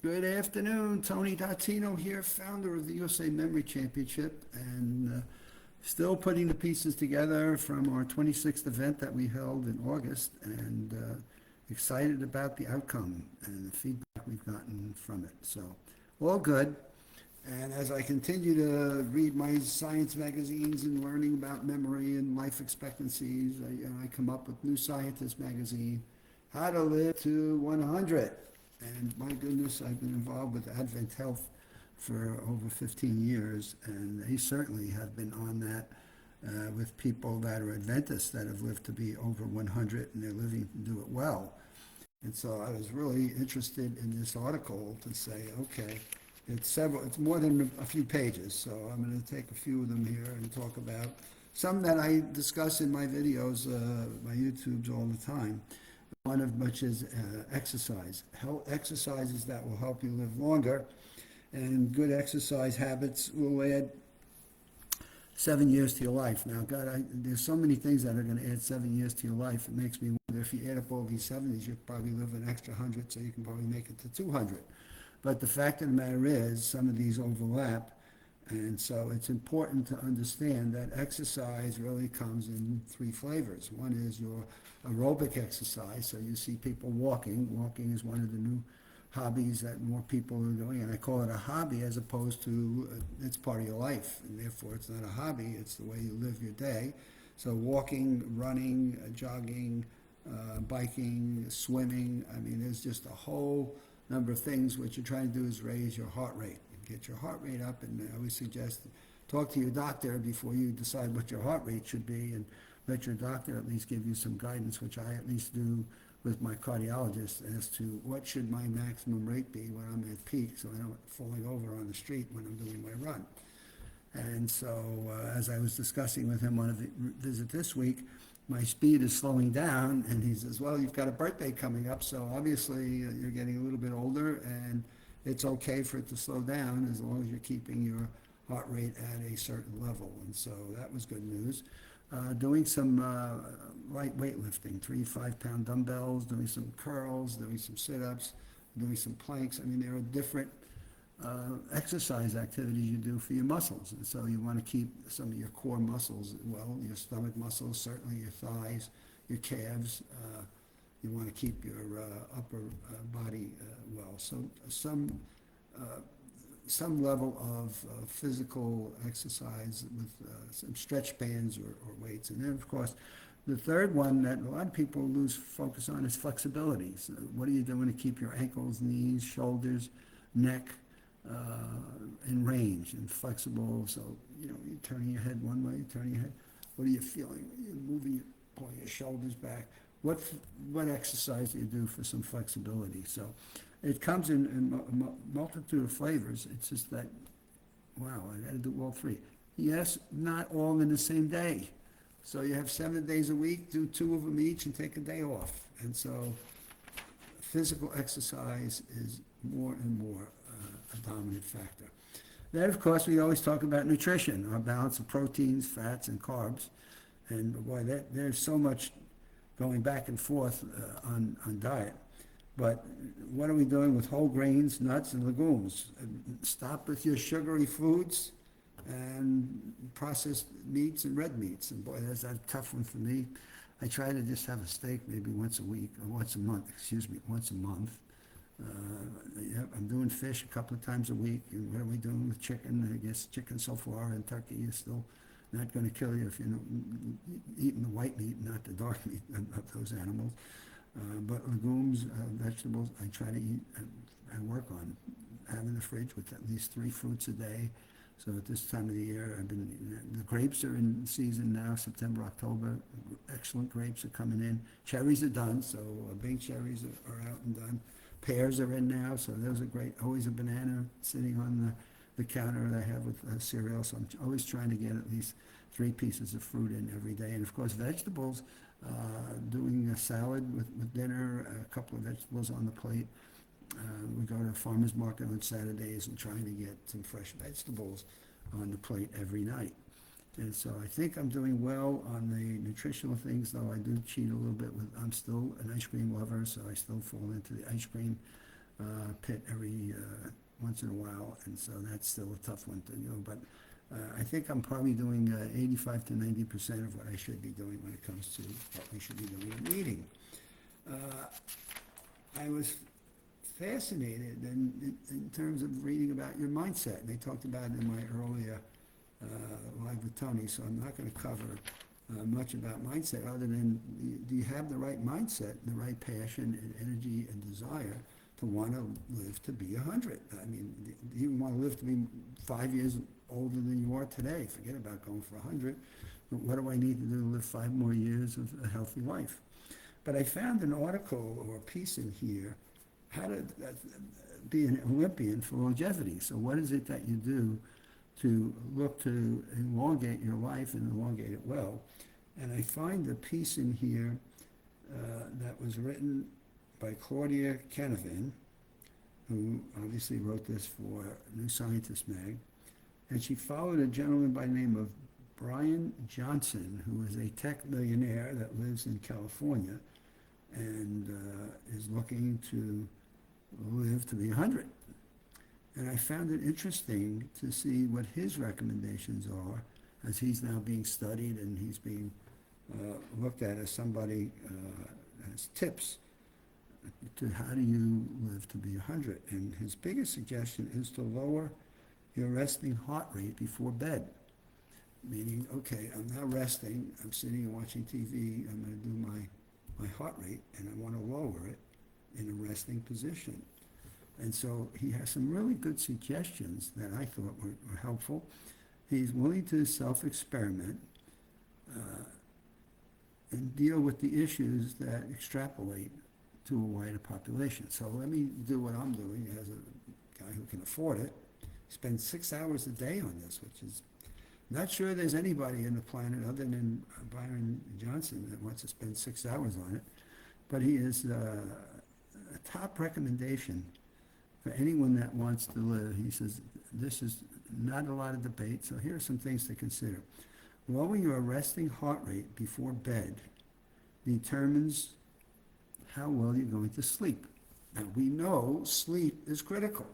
Good afternoon, Tony Dottino here, founder of the USA Memory Championship, and still putting the pieces together from our 26th event that we held in August, and excited about the outcome and the feedback we've gotten from it. So, all good. And as I continue to read my science magazines and learning about memory and life expectancies, I come up with New Scientist magazine, How to Live to 100. And my goodness, I've been involved with Advent Health for over 15 years, and they certainly have been on that with people that are Adventists that have lived to be over 100 and they're living to do it well. And so I was really interested in this article to say, okay, it's more than a few pages, so I'm going to take a few of them here and talk about some that I discuss in my videos, my YouTubes all the time. One of which is exercise. Exercises that will help you live longer, and good exercise habits will add 7 years to your life. Now, God, there's so many things that are going to add 7 years to your life. It makes me wonder if you add up all these 70s, you'll probably live an extra 100, so you can probably make it to 200. But the fact of the matter is, some of these overlap, and so it's important to understand that exercise really comes in three flavors. One is your aerobic exercise, so you see people walking. Walking is one of the new hobbies that more people are doing, and I call it a hobby as opposed to it's part of your life, and therefore it's not a hobby, it's the way you live your day. So walking, running, jogging, biking, swimming, I mean, there's just a whole number of things. What you're trying to do is raise your heart rate, get your heart rate up, and I always suggest talk to your doctor before you decide what your heart rate should be, and let your doctor at least give you some guidance, which I at least do with my cardiologist, as to what should my maximum rate be when I'm at peak, so I don't falling over on the street when I'm doing my run. And so as I was discussing with him on a visit this week, my speed is slowing down, and he says, well, you've got a birthday coming up, so obviously you're getting a little bit older, and it's okay for it to slow down as long as you're keeping your heart rate at a certain level. And so that was good news. Doing some light weightlifting, 3 5-pound dumbbells, doing some curls, doing some sit-ups, doing some planks. I mean, there are different exercise activities you do for your muscles. And so you want to keep some of your core muscles well, your stomach muscles, certainly your thighs, your calves. You want to keep your upper body well. So some level of physical exercise with some stretch bands or weights. And then, of course, the third one that a lot of people lose focus on is flexibility. So what are you doing to keep your ankles, knees, shoulders, neck in range and flexible? So, you're turning your head one way, you're turning your head. What are you feeling? You're moving, pulling your shoulders back. What exercise do you do for some flexibility? So it comes in a multitude of flavors. It's just that, wow, I got to do all three. Yes, not all in the same day. So you have 7 days a week, do 2 of them each, and take a day off. And so physical exercise is more and more a dominant factor. Then, of course, we always talk about nutrition, our balance of proteins, fats, and carbs. And boy, there's so much going back and forth on diet. But what are we doing with whole grains, nuts, and legumes? Stop with your sugary foods and processed meats and red meats. And boy, that's a tough one for me. I try to just have a steak maybe once a week, or once a month, once a month. I'm doing fish a couple of times a week. And what are we doing with chicken? I guess chicken so far and turkey is still not going to kill you if you're eating the white meat, not the dark meat of those animals. But legumes, vegetables, I try to eat. I work on having the fridge with at least 3 fruits a day. So at this time of the year, the grapes are in season now, September, October. Excellent grapes are coming in. Cherries are done, so big cherries are out and done. Pears are in now, so those are great. Always a banana sitting on the counter that I have with cereal, so I'm always trying to get at least 3 pieces of fruit in every day. And of course, vegetables, doing a salad with dinner, a couple of vegetables on the plate. We go to the farmer's market on Saturdays and trying to get some fresh vegetables on the plate every night. And so I think I'm doing well on the nutritional things, though I do cheat a little bit with, I'm still an ice cream lover, so I still fall into the ice cream pit every once in a while, and so that's still a tough one to do. But I think I'm probably doing 85 to 90% of what I should be doing when it comes to what we should be doing in eating. I was fascinated in terms of reading about your mindset, and they talked about it in my earlier live with Tony, so I'm not going to cover much about mindset other than do you have the right mindset, the right passion and energy and desire to want to live to be 100? I mean, do you want to live to be 5 years older than you are today? Forget about going for 100. What do I need to do to live 5 more years of a healthy life? But I found an article or a piece in here, how to be an Olympian for longevity. So what is it that you do to look to elongate your life and elongate it well? And I find a piece in here that was written by Claudia Canavan, who obviously wrote this for New Scientist mag. And she followed a gentleman by the name of Brian Johnson, who is a tech millionaire that lives in California and is looking to live to be 100. And I found it interesting to see what his recommendations are, as he's now being studied and he's being looked at as somebody, as tips to how do you live to be 100. And his biggest suggestion is to lower your resting heart rate before bed. Meaning, okay, I'm now resting, I'm sitting and watching TV, I'm going to do my heart rate, and I want to lower it in a resting position. And so he has some really good suggestions that I thought were helpful. He's willing to self-experiment and deal with the issues that extrapolate to a wider population. So let me do what I'm doing as a guy who can afford it. Spend 6 hours a day on this, which is not sure there's anybody on the planet other than Byron Johnson that wants to spend 6 hours on it. But he is a top recommendation for anyone that wants to live. He says this is not a lot of debate, so here are some things to consider. Lowering your resting heart rate before bed determines how well you're going to sleep. Now, we know sleep is critical.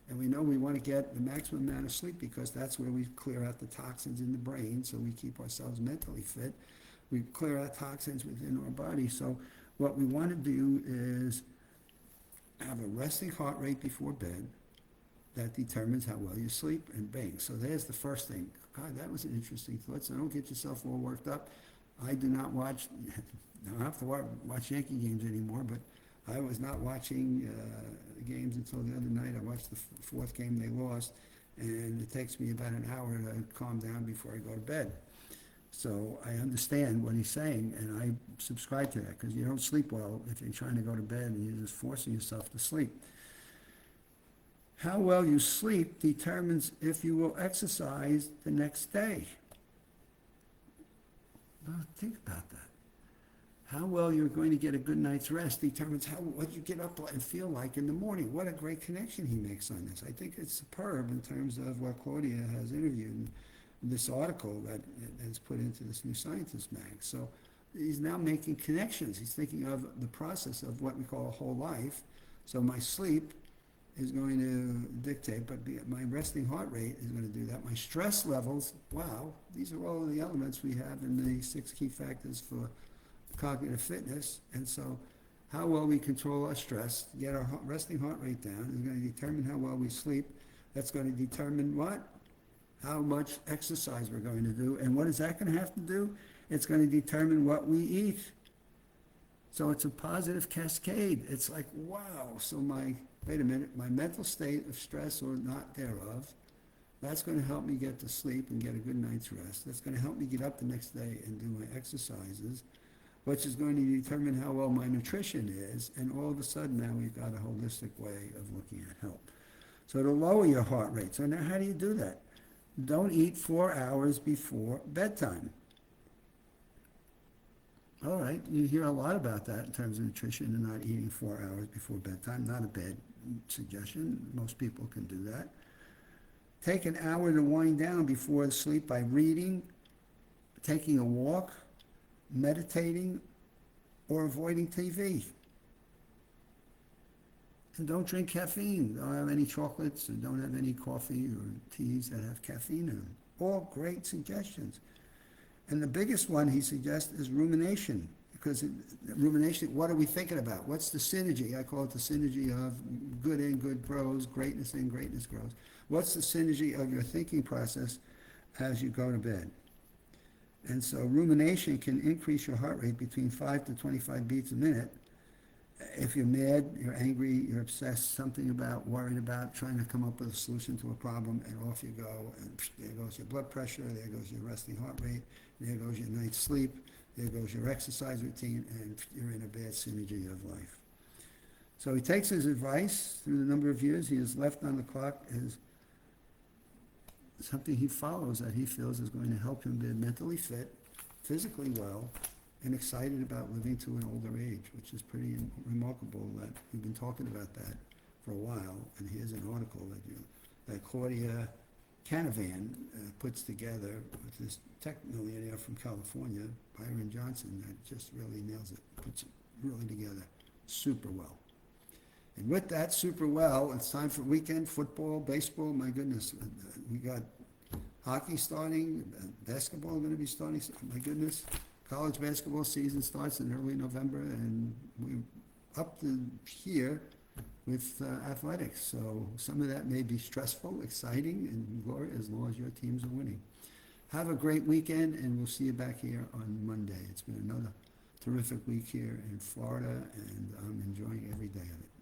And we know we want to get the maximum amount of sleep because that's where we clear out the toxins in the brain, so we keep ourselves mentally fit. We clear out toxins within our body. So what we want to do is have a resting heart rate before bed that determines how well you sleep, and bang. So there's the first thing. God, that was an interesting thought. So don't get yourself all worked up. I do not watch, I don't have to watch Yankee games anymore, but I was not watching games until the other night. I watched the fourth game they lost, and it takes me about an hour to calm down before I go to bed. So I understand what he's saying, and I subscribe to that, because you don't sleep well if you're trying to go to bed and you're just forcing yourself to sleep. How well you sleep determines if you will exercise the next day. Well, think about that. How well you're going to get a good night's rest determines what you get up and feel like in the morning. What a great connection he makes on this. I think it's superb in terms of what Claudia has interviewed in this article that is put into this New Scientist mag. So he's now making connections. He's thinking of the process of what we call a whole life. So my sleep is going to dictate, but my resting heart rate is going to do that. My stress levels, wow, these are all of the elements we have in the 6 key factors for cognitive fitness. And so how well we control our stress, get our resting heart rate down, is going to determine how well we sleep. That's going to determine what? How much exercise we're going to do. And what is that going to have to do? It's going to determine what we eat. So it's a positive cascade. It's like, wow, so wait a minute, my mental state of stress or not thereof, that's going to help me get to sleep and get a good night's rest. That's going to help me get up the next day and do my exercises, which is going to determine how well my nutrition is, and all of a sudden now we've got a holistic way of looking at health. So to lower your heart rate. So now how do you do that? Don't eat 4 hours before bedtime. All right, you hear a lot about that in terms of nutrition and not eating 4 hours before bedtime. Not a bad suggestion. Most people can do that. Take an hour to wind down before sleep by reading, taking a walk, meditating, or avoiding TV. And don't drink caffeine. Don't have any chocolates and don't have any coffee or teas that have caffeine in them. All great suggestions. And the biggest one he suggests is rumination. Because rumination, what are we thinking about? What's the synergy? I call it the synergy of good in, good grows, greatness in, greatness grows. What's the synergy of your thinking process as you go to bed? And so rumination can increase your heart rate between 5 to 25 beats a minute. If you're mad, you're angry, you're obsessed, something about, worried about, trying to come up with a solution to a problem, and off you go, and there goes your blood pressure, there goes your resting heart rate, there goes your night's sleep, there goes your exercise routine, and you're in a bad synergy of life. So he takes his advice through the number of years he has left on the clock as something he follows that he feels is going to help him be mentally fit, physically well, and excited about living to an older age, which is pretty remarkable that we've been talking about that for a while. And here's an article that Claudia Canavan puts together with this tech millionaire from California, Byron Johnson, that just really nails it, puts it really together super well. And with that super well, it's time for weekend football, baseball. My goodness, we got hockey starting, basketball going to be starting. My goodness, college basketball season starts in early November, and we're up to here with athletics. So some of that may be stressful, exciting, and glorious as long as your teams are winning. Have a great weekend, and we'll see you back here on Monday. It's been another terrific week here in Florida, and I'm enjoying every day of it.